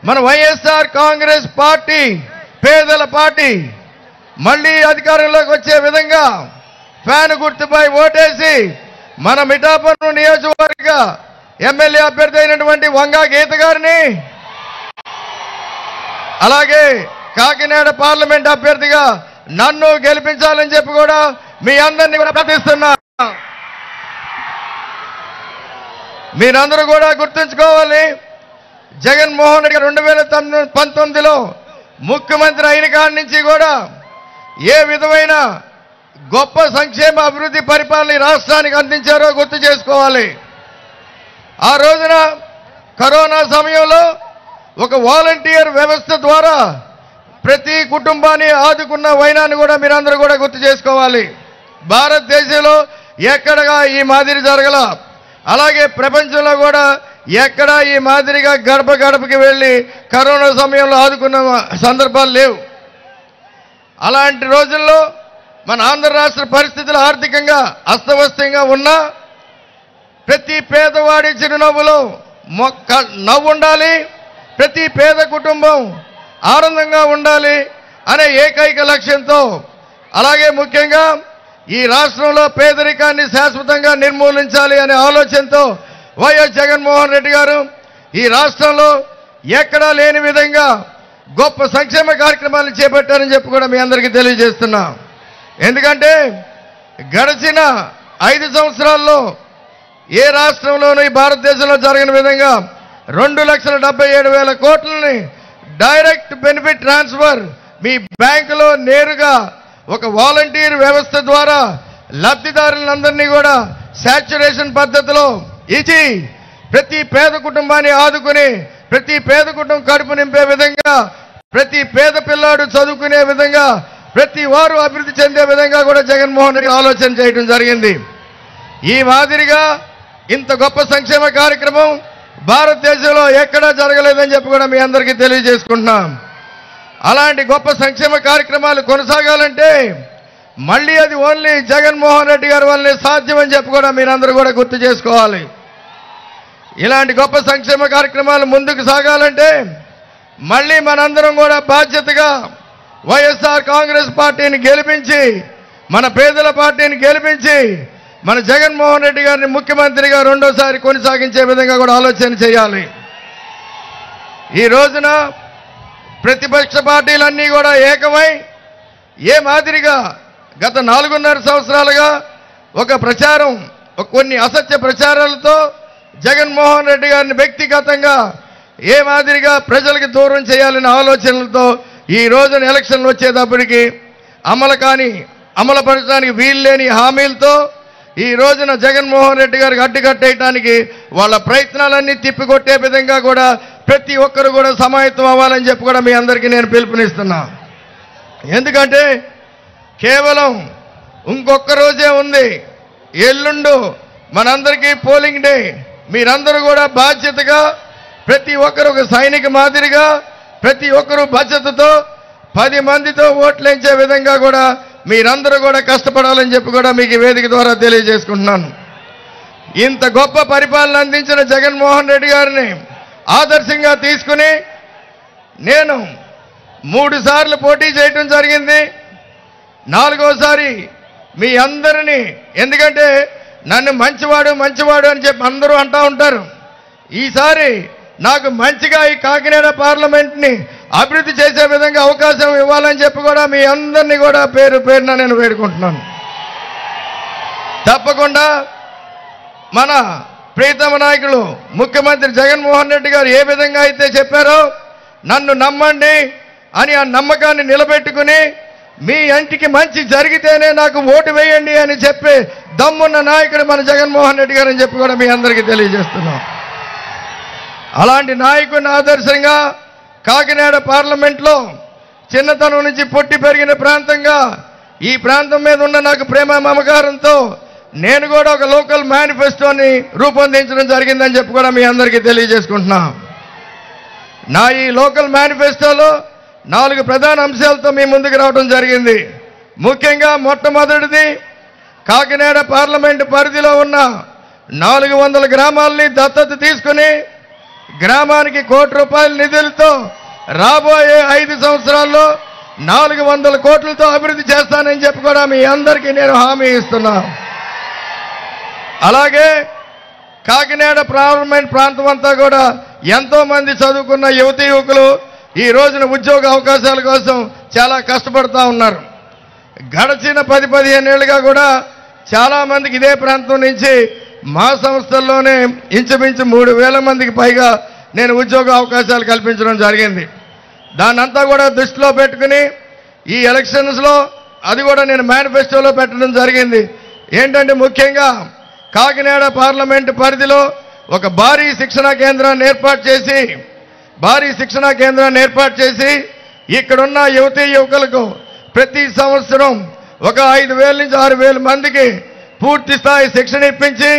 మన వైఎస్ఆర్ కాంగ్రెస్ పార్టీ పేదల పార్టీ మళ్ళీ అధికారంలోకి వచ్చే విధంగా ఫ్యాన్ గుర్తుపై ఓటేసి మన మిఠాపురం నియోజకవర్గ ఎమ్మెల్యే అభ్యర్థి అయినటువంటి వంగా గీత గారిని, అలాగే కాకినాడ పార్లమెంట్ అభ్యర్థిగా నన్ను గెలిపించాలని చెప్పి కూడా మీ అందరినీ ప్రార్థిస్తున్నా. మీరందరూ కూడా గుర్తుంచుకోవాలి, జగన్మోహన్ రెడ్డి 2019లో ముఖ్యమంత్రి అయిన కాడి నుంచి కూడా ఏ విధమైన గొప్ప సంక్షేమ అభివృద్ధి పరిపాలన రాష్ట్రానికి అందించారో గుర్తు చేసుకోవాలి. ఆ రోజున కరోనా సమయంలో ఒక వాలంటీర్ వ్యవస్థ ద్వారా ప్రతి కుటుంబాన్ని ఆదుకున్న వైనాన్ని కూడా మీరందరూ కూడా గుర్తు చేసుకోవాలి. భారతదేశంలో ఎక్కడగా ఈ మాదిరి జరగల, అలాగే ప్రపంచంలో కూడా ఎక్కడా ఈ మాదిరిగా గడప గడపకి వెళ్ళి కరోనా సమయంలో ఆదుకున్న సందర్భాలు లేవు. అలాంటి రోజుల్లో మన ఆంధ్ర రాష్ట్ర పరిస్థితులు ఆర్థికంగా అస్తవ్యస్తంగా ఉన్నా ప్రతి పేదవాడి చిరునవ్వులో నవ్వు ఉండాలి, ప్రతి పేద కుటుంబం ఆనందంగా ఉండాలి అనే ఏకైక లక్ష్యంతో, అలాగే ముఖ్యంగా ఈ రాష్ట్రంలో పేదరికాన్ని శాశ్వతంగా నిర్మూలించాలి అనే ఆలోచనతో వైఎస్ జగన్మోహన్ రెడ్డి గారు ఈ రాష్ట్రంలో ఎక్కడా లేని విధంగా గొప్ప సంక్షేమ కార్యక్రమాలు చేపట్టారని చెప్పి కూడా మీ అందరికీ తెలియజేస్తున్నా. ఎందుకంటే గడిచిన 5 సంవత్సరాల్లో ఏ రాష్ట్రంలోనూ ఈ భారతదేశంలో జరిగిన విధంగా 2,77,000 కోట్లని డైరెక్ట్ బెనిఫిట్ ట్రాన్స్ఫర్ మీ బ్యాంకులో నేరుగా ఒక వాలంటీర్ వ్యవస్థ ద్వారా లబ్ధిదారులందరినీ కూడా శాచ్యురేషన్ పద్ధతిలో ఇచ్చి ప్రతి పేద కుటుంబాన్ని ఆదుకుని ప్రతి పేద కుటుంబం కడుపు నింపే విధంగా, ప్రతి పేద పిల్లాడు చదువుకునే విధంగా, ప్రతి వారు అభివృద్ధి చెందే విధంగా కూడా జగన్మోహన్ రెడ్డి ఆలోచన చేయడం జరిగింది. ఈ మాదిరిగా ఇంత గొప్ప సంక్షేమ కార్యక్రమం భారతదేశంలో ఎక్కడా జరగలేదని చెప్పి కూడా మీ అందరికీ తెలియజేసుకుంటున్నాం. అలాంటి గొప్ప సంక్షేమ కార్యక్రమాలు కొనసాగాలంటే మళ్ళీ అది ఓన్లీ జగన్మోహన్ రెడ్డి గారి వల్లనే సాధ్యమని చెప్పి కూడా మీరందరూ కూడా గుర్తు చేసుకోవాలి. ఇలాంటి గొప్ప సంక్షేమ కార్యక్రమాలు ముందుకు సాగాలంటే మళ్ళీ మనందరం కూడా బాధ్యతగా వైఎస్ఆర్ కాంగ్రెస్ పార్టీని గెలిపించి, మన పేదల పార్టీని గెలిపించి మన జగన్మోహన్ రెడ్డి గారిని ముఖ్యమంత్రిగా రెండోసారి కొనసాగించే విధంగా కూడా ఆలోచన చేయాలి. ఈ రోజున ప్రతిపక్ష పార్టీలన్నీ కూడా ఏకమై ఏ మాదిరిగా గత 4.5 సంవత్సరాలుగా ఒక ప్రచారం, కొన్ని అసత్య ప్రచారాలతో జగన్మోహన్ రెడ్డి గారిని వ్యక్తిగతంగా ఏ మాదిరిగా ప్రజలకు దూరం చేయాలనే ఆలోచనలతో ఈ రోజున ఎలక్షన్లు వచ్చేటప్పటికి అమలుపరచడానికి వీల్లేని హామీలతో ఈ రోజున జగన్మోహన్ రెడ్డి గారికి అడ్డుకట్టేయడానికి వాళ్ళ ప్రయత్నాలన్నీ తిప్పికొట్టే విధంగా కూడా ప్రతి ఒక్కరు కూడా సమాయత్తం అవ్వాలని చెప్పి కూడా మీ అందరికీ నేను పిలుపునిస్తున్నా. ఎందుకంటే కేవలం ఇంకొక రోజే ఉంది, ఎల్లుండు మనందరికీ పోలింగ్ డే. మీరందరూ కూడా బాధ్యతగా ప్రతి ఒక్కరు ఒక సైనిక మాదిరిగా ప్రతి ఒక్కరూ బాధ్యతతో 10 మందితో ఓట్లేంచే విధంగా కూడా మీరందరూ కూడా కష్టపడాలని చెప్పి కూడా మీకు వేదిక ద్వారా తెలియజేసుకుంటున్నాను. ఇంత గొప్ప పరిపాలన అందించిన జగన్మోహన్ రెడ్డి గారిని ఆదర్శంగా తీసుకుని నేను 3 సార్లు పోటీ చేయడం జరిగింది. 4వసారి మీ అందరినీ, ఎందుకంటే నన్ను మంచివాడు అని చెప్పి అందరూ అంటూ ఉంటారు. ఈసారి నాకు మంచిగా ఈ కాకినాడ పార్లమెంట్ని అభివృద్ధి చేసే విధంగా అవకాశం ఇవ్వాలని చెప్పి కూడా మీ అందరినీ కూడా పేరు పేరున నేను వేడుకుంటున్నాను. తప్పకుండా మన ప్రీతమ నాయకులు ముఖ్యమంత్రి జగన్మోహన్ రెడ్డి గారు ఏ విధంగా అయితే చెప్పారో నన్ను నమ్మండి అని ఆ నమ్మకాన్ని నిలబెట్టుకుని మీ ఇంటికి మంచి జరిగితేనే నాకు ఓటు వేయండి అని చెప్పి దమ్మున్న నాయకుడు మన జగన్మోహన్ రెడ్డి గారు అని చెప్పి కూడా మీ అందరికీ తెలియజేస్తున్నాం. అలాంటి నాయకుడిని ఆదర్శంగా కాకినాడ పార్లమెంట్లో చిన్నతనం నుంచి పుట్టి పెరిగిన ప్రాంతంగా ఈ ప్రాంతం మీద ఉన్న నాకు ప్రేమ మమకారంతో నేను కూడా ఒక లోకల్ మేనిఫెస్టోని రూపొందించడం జరిగిందని చెప్పి కూడా మీ అందరికీ తెలియజేసుకుంటున్నా. నా ఈ లోకల్ మేనిఫెస్టోలో 4 ప్రధాన అంశాలతో మీ ముందుకు రావడం జరిగింది. ముఖ్యంగా మొట్టమొదటిది కాకినాడ పార్లమెంటు పరిధిలో ఉన్న 400 గ్రామాలని దత్తత తీసుకుని గ్రామానికి ₹1 నిధులతో రాబోయే 5 సంవత్సరాల్లో 400 కోట్లతో అభివృద్ధి చేస్తానని చెప్పి కూడా మీ అందరికీ నేను హామీ ఇస్తున్నా. అలాగే కాకినాడ పార్లమెంట్ ప్రాంతం అంతా కూడా ఎంతో మంది చదువుకున్న యువతీ యువకులు ఈ రోజున ఉద్యోగ అవకాశాల కోసం చాలా కష్టపడుతూ ఉన్నారు. గడిచిన 10-15 ఏళ్ళుగా కూడా చాలా మందికి ఇదే ప్రాంతం నుంచి మా సంస్థల్లోనే ఇంచుమించు 3,000 మందికి పైగా నేను ఉద్యోగ అవకాశాలు కల్పించడం జరిగింది. దాన్నంతా కూడా దృష్టిలో పెట్టుకుని ఈ ఎలక్షన్స్లో అది కూడా నేను మేనిఫెస్టోలో పెట్టడం జరిగింది. ఏంటంటే ముఖ్యంగా కాకినాడ పార్లమెంటు పరిధిలో ఒక భారీ శిక్షణా కేంద్రాన్ని ఏర్పాటు చేసి ఇక్కడున్న యువతీ యువకులకు ప్రతి సంవత్సరం ఒక 5,000 నుంచి 6,000 మందికి పూర్తి స్థాయి శిక్షణ ఇప్పించి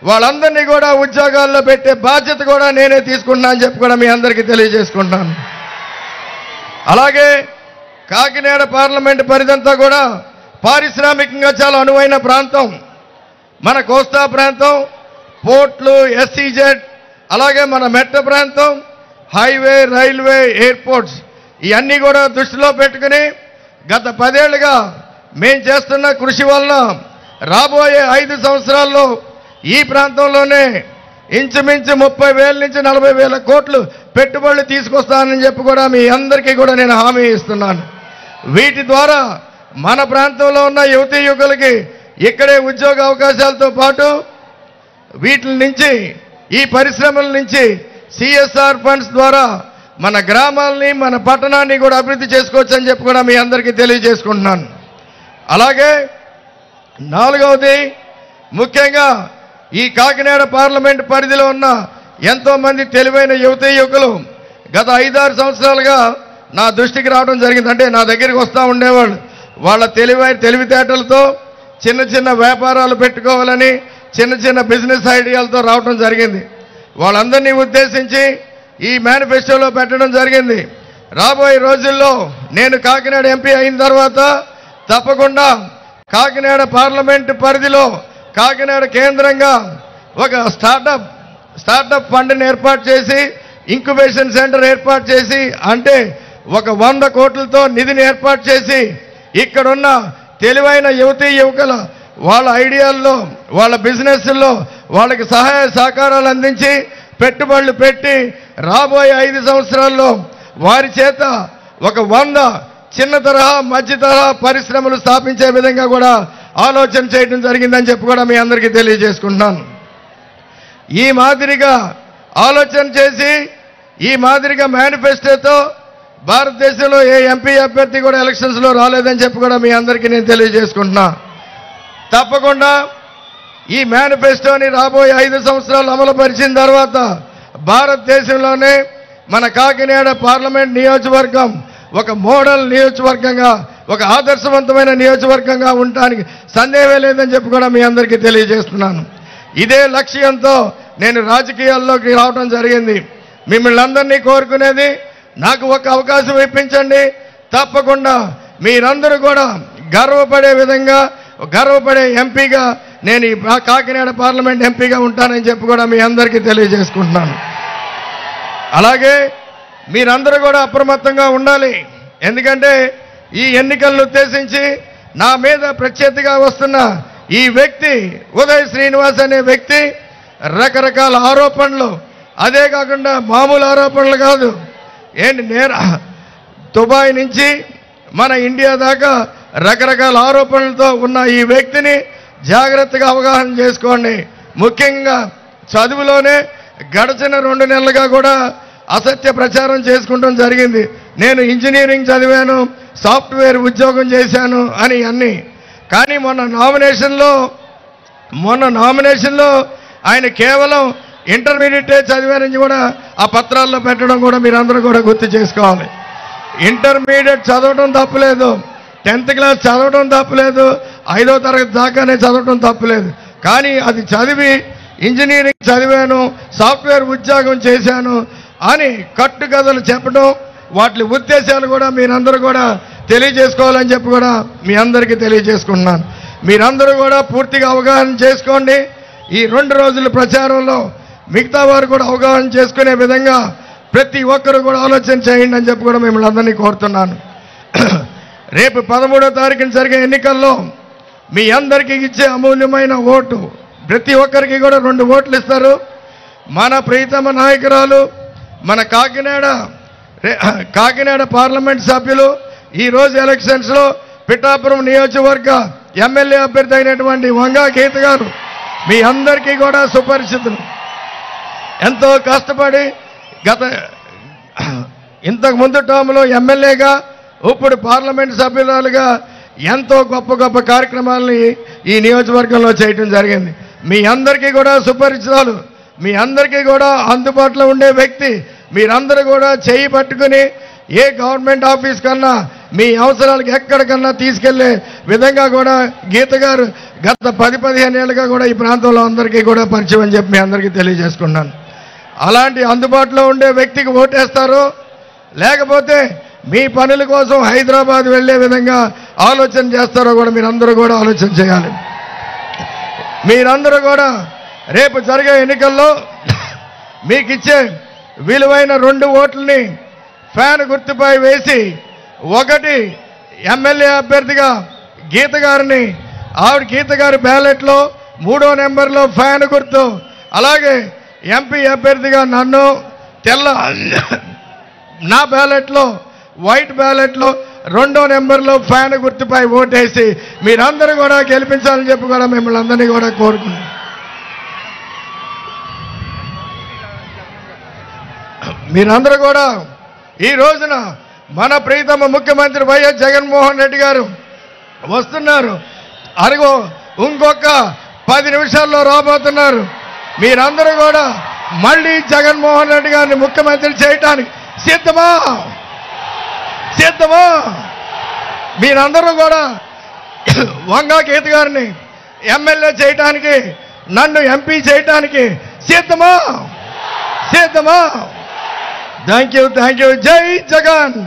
వాళ్ళందరినీ కూడా ఉద్యోగాల్లో పెట్టే బాధ్యత కూడా నేనే తీసుకుంటున్నా అని చెప్పి కూడా మీ అందరికీ తెలియజేసుకుంటున్నాను. అలాగే కాకినాడ పార్లమెంటు పరిధంతా కూడా పారిశ్రామికంగా చాలా అనువైన ప్రాంతం. మన కోస్తా ప్రాంతం, పోర్ట్లు, ఎస్సీజెడ్, అలాగే మన మెట్ట ప్రాంతం, హైవే, రైల్వే, ఎయిర్పోర్ట్స్ ఇవన్నీ కూడా దృష్టిలో పెట్టుకుని గత 10 ఏళ్లుగా మేము చేస్తున్న కృషి వలన రాబోయే 5 సంవత్సరాల్లో ఈ ప్రాంతంలోనే ఇంచుమించు 30,000 నుంచి 40,000 కోట్లు పెట్టుబడులు తీసుకొస్తానని చెప్పి కూడా మీ అందరికీ కూడా నేను హామీ ఇస్తున్నాను. వీటి ద్వారా మన ప్రాంతంలో ఉన్న యువతీ యువకులకి ఇక్కడే ఉద్యోగ అవకాశాలతో పాటు వీటి నుంచి ఈ పరిశ్రమల నుంచి సిఎస్ఆర్ ఫండ్స్ ద్వారా మన గ్రామాలని మన పట్టణాన్ని కూడా అభివృద్ధి చేసుకోవచ్చు అని చెప్పి కూడా మీ అందరికీ తెలియజేసుకుంటున్నాను. అలాగే 4వది ముఖ్యంగా ఈ కాకినాడ పార్లమెంట్ పరిధిలో ఉన్న ఎంతో మంది తెలివైన యువతీ యువకులు గత 5-6 సంవత్సరాలుగా నా దృష్టికి రావడం జరిగింది. అంటే నా దగ్గరికి వస్తూ ఉండేవాళ్ళు. వాళ్ళ తెలివితేటలతో చిన్న చిన్న వ్యాపారాలు పెట్టుకోవాలని చిన్న చిన్న బిజినెస్ ఐడియాలతో రావడం జరిగింది. వాళ్ళందరినీ ఉద్దేశించి ఈ మేనిఫెస్టోలో పెట్టడం జరిగింది. రాబోయే రోజుల్లో నేను కాకినాడ ఎంపీ అయిన తర్వాత తప్పకుండా కాకినాడ పార్లమెంటు పరిధిలో కాకినాడ కేంద్రంగా ఒక స్టార్టప్ ఫండ్ని ఏర్పాటు చేసి ఇంక్యుబేషన్ సెంటర్ ఏర్పాటు చేసి అంటే ఒక 100 కోట్లతో నిధిని ఏర్పాటు చేసి ఇక్కడున్న తెలివైన యువతీ యువకుల వాళ్ళ ఐడియాల్లో వాళ్ళ బిజినెస్ల్లో వాళ్ళకి సహాయ సహకారాలు అందించి పెట్టుబడులు పెట్టి రాబోయే 5 సంవత్సరాల్లో వారి చేత ఒక 100 చిన్న తరహా మధ్య తరహా పరిశ్రమలు స్థాపించే విధంగా కూడా ఆలోచన చేయడం జరిగిందని చెప్పి కూడా మీ అందరికీ తెలియజేసుకుంటున్నాను. ఈ మాదిరిగా ఆలోచన చేసి ఈ మాదిరిగా మేనిఫెస్టోతో భారతదేశంలో ఏ ఎంపీ అభ్యర్థి కూడా ఎలక్షన్స్లో రాలేదని చెప్పి కూడా మీ అందరికీ నేను తెలియజేసుకుంటున్నా. తప్పకుండా ఈ మేనిఫెస్టోని రాబోయే 5 సంవత్సరాలు అమలుపరిచిన తర్వాత భారతదేశంలోనే మన కాకినాడ పార్లమెంట్ నియోజకవర్గం ఒక మోడల్ నియోజకవర్గంగా ఒక ఆదర్శవంతమైన నియోజకవర్గంగా ఉండడానికి సందేహమే లేదని చెప్పి కూడా మీ అందరికీ తెలియజేస్తున్నాను. ఇదే లక్ష్యంతో నేను రాజకీయాల్లోకి రావడం జరిగింది. మిమ్మల్ని అందరినీ కోరుకునేది నాకు ఒక అవకాశం ఇప్పించండి. తప్పకుండా మీరందరూ కూడా గర్వపడే విధంగా గర్వపడే ఎంపీగా నేను ఈ కాకినాడ పార్లమెంట్ ఎంపీగా ఉంటానని చెప్పి కూడా మీ అందరికీ తెలియజేసుకుంటున్నాను. అలాగే మీరందరూ కూడా అప్రమత్తంగా ఉండాలి. ఎందుకంటే ఈ ఎన్నికలను ఉద్దేశించి నా మీద ప్రత్యర్థిగా వస్తున్న ఈ వ్యక్తి ఉదయ్ శ్రీనివాస్ అనే వ్యక్తి రకరకాల ఆరోపణలు, అదే కాకుండా మామూలు ఆరోపణలు కాదు, దుబాయ్ నుంచి మన ఇండియా దాకా రకరకాల ఆరోపణలతో ఉన్న ఈ వ్యక్తిని జాగ్రత్తగా అవగాహన చేసుకోండి. ముఖ్యంగా చదువులోనే గడిచిన 2 నెలలుగా కూడా అసత్య ప్రచారం చేసుకుంటాం జరిగింది. నేను ఇంజనీరింగ్ చదివాను, సాఫ్ట్వేర్ ఉద్యోగం చేశాను అని అన్నీ. కానీ మొన్న నామినేషన్లో ఆయన కేవలం ఇంటర్మీడియట్ చదివారని కూడా ఆ పత్రాల్లో పెట్టడం కూడా మీరందరూ కూడా గుర్తు చేసుకోవాలి. ఇంటర్మీడియట్ చదవడం తప్పులేదు, 10th క్లాస్ చదవడం తప్పులేదు, 5వ తరగతి దాకానే చదవడం తప్పులేదు. కానీ అది చదివి ఇంజనీరింగ్ చదివాను, సాఫ్ట్వేర్ ఉద్యోగం చేశాను అని కట్టుకథలు చెప్పడం, వాటి ఉద్దేశాలు కూడా మీరందరూ కూడా తెలియజేసుకోవాలని చెప్పి కూడా మీ అందరికీ తెలియజేసుకుంటున్నాను. మీరందరూ కూడా పూర్తిగా అవగాహన చేసుకోండి. ఈ 2 రోజుల ప్రచారంలో మిగతా వారు కూడా అవగాహన చేసుకునే విధంగా ప్రతి ఒక్కరు కూడా ఆలోచన చేయండి అని చెప్పి కూడా మిమ్మల్ని అందరినీ కోరుతున్నాను. రేపు 13వ తారీఖున జరిగే ఎన్నికల్లో మీ అందరికీ ఇచ్చే అమూల్యమైన ఓటు, ప్రతి ఒక్కరికి కూడా 2 ఓట్లు ఇస్తారు. మన ప్రీతమ నాయకురాలు, మన కాకినాడ పార్లమెంట్ సభ్యులు ఈరోజు ఎలక్షన్స్లో పిఠాపురం నియోజకవర్గ ఎమ్మెల్యే అభ్యర్థి అయినటువంటి వంగా గీత గారు మీ అందరికీ కూడా సుపరిచితులు. ఎంతో కష్టపడి ఇంతకు ముందు టర్మ్లో ఎమ్మెల్యేగా, ఇప్పుడు పార్లమెంట్ సభ్యురాలుగా ఎంతో గొప్ప గొప్ప కార్యక్రమాలని ఈ నియోజకవర్గంలో చేయటం జరిగింది. మీ అందరికీ కూడా సుపరిచితాలు, మీ అందరికీ కూడా అందుబాటులో ఉండే వ్యక్తి. మీరందరూ కూడా చేయి పట్టుకుని ఏ గవర్నమెంట్ ఆఫీస్ కన్నా మీ అవసరాలకు ఎక్కడికన్నా తీసుకెళ్లే విధంగా కూడా గీత గారు గత 10-15 ఏళ్ళుగా కూడా ఈ ప్రాంతంలో అందరికీ కూడా పరిచయం అని చెప్పి మీ అందరికీ తెలియజేసుకున్నాను. అలాంటి అందుబాటులో ఉండే వ్యక్తికి ఓటేస్తారో, లేకపోతే మీ పనుల కోసం హైదరాబాద్ వెళ్లే విధంగా ఆలోచన చేస్తారో కూడా మీరందరూ కూడా ఆలోచన చేయాలి. మీరందరూ కూడా రేపు జరిగే ఎన్నికల్లో మీకు ఇచ్చే విలువైన 2 ఓట్లని ఫ్యాన్ గుర్తుపై వేసి, 1 ఎమ్మెల్యే అభ్యర్థిగా గీత గారిని, ఆవిడ గీత గారి బ్యాలెట్లో 3వ నెంబర్లో ఫ్యాన్ గుర్తు, అలాగే ఎంపీ అభ్యర్థిగా నన్ను నా బ్యాలెట్లో వైట్ బ్యాలెట్లో 2వ నెంబర్లో ఫ్యాన్ గుర్తుపై ఓటేసి మీరందరూ కూడా గెలిపించాలని చెప్పి కూడా మిమ్మల్ని అందరినీ కూడా కోరుకున్నాను. మీరందరూ కూడా ఈ రోజున మన ప్రీతమ ముఖ్యమంత్రి వైఎస్ జగన్మోహన్ రెడ్డి గారు వస్తున్నారు. అరుగో ఇంకొక 10 నిమిషాల్లో రాబోతున్నారు. మీరందరూ కూడా మళ్ళీ జగన్మోహన్ రెడ్డి గారిని ముఖ్యమంత్రి చేయటానికి సిద్ధమా? మీరందరూ కూడా వంగా గీత గారిని ఎమ్మెల్యే చేయటానికి, నన్ను ఎంపీ చేయటానికి సిద్ధమా? Thank you. జై జగన్,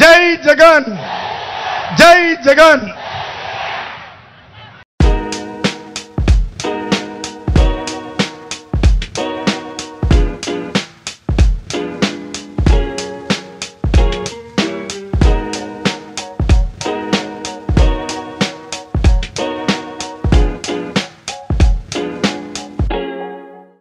జై జగన్, జై జగన్.